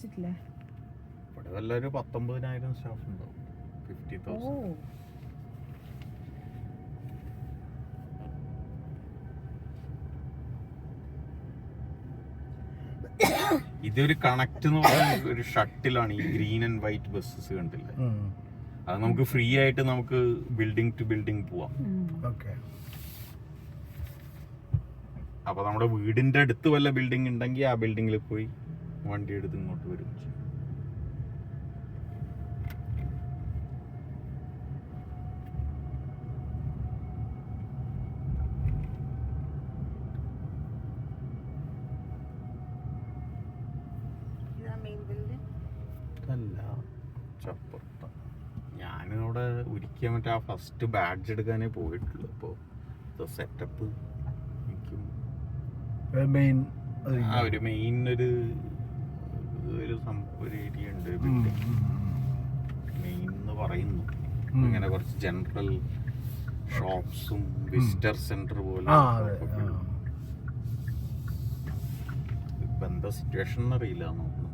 വെച്ചിട്ടില്ലേ? ഇവിടെ വല്ല ഒരു 19,000 സ്റ്റാഫ് ഉണ്ടാവും. 50,000. ഇതൊരു കണക്ട് എന്ന് പറയുന്ന ഒരു ഷട്ടിലാണ്. ഈ ഗ്രീൻ ആൻഡ് വൈറ്റ് ബസ്സസ് കണ്ടില്ലേ, അത് നമുക്ക് ഫ്രീ ആയിട്ട് നമുക്ക് ബിൽഡിംഗ് ടു ബിൽഡിംഗ് പോവാം. അപ്പൊ നമ്മുടെ വീടിന്റെ അടുത്ത് വല്ല ബിൽഡിംഗ് ഉണ്ടെങ്കിൽ ആ ബിൽഡിങ്ങിൽ പോയി വണ്ടി എടുത്ത് ഇങ്ങോട്ട് വരും. അല്ല, ചപ്പുറത്ത ഞാനിവിടെ ഒരിക്കൽ മറ്റേ ആ ഫസ്റ്റ് ബാഡ്ജ് എടുക്കാനേ പോയിട്ടുള്ളൂ. അപ്പോൾ സെറ്റപ്പ് ഒരു മെയിൻ ഒരു ഏരിയ ഉണ്ട്, മെയിൻ എന്ന് പറയുന്നു. ഇങ്ങനെ കുറച്ച് ജനറൽ ഷോപ്സും വിസിറ്റർ സെന്റർ പോലെ. ഇപ്പൊ എന്താ സിറ്റുവേഷൻ അറിയില്ല നോക്കുന്നു.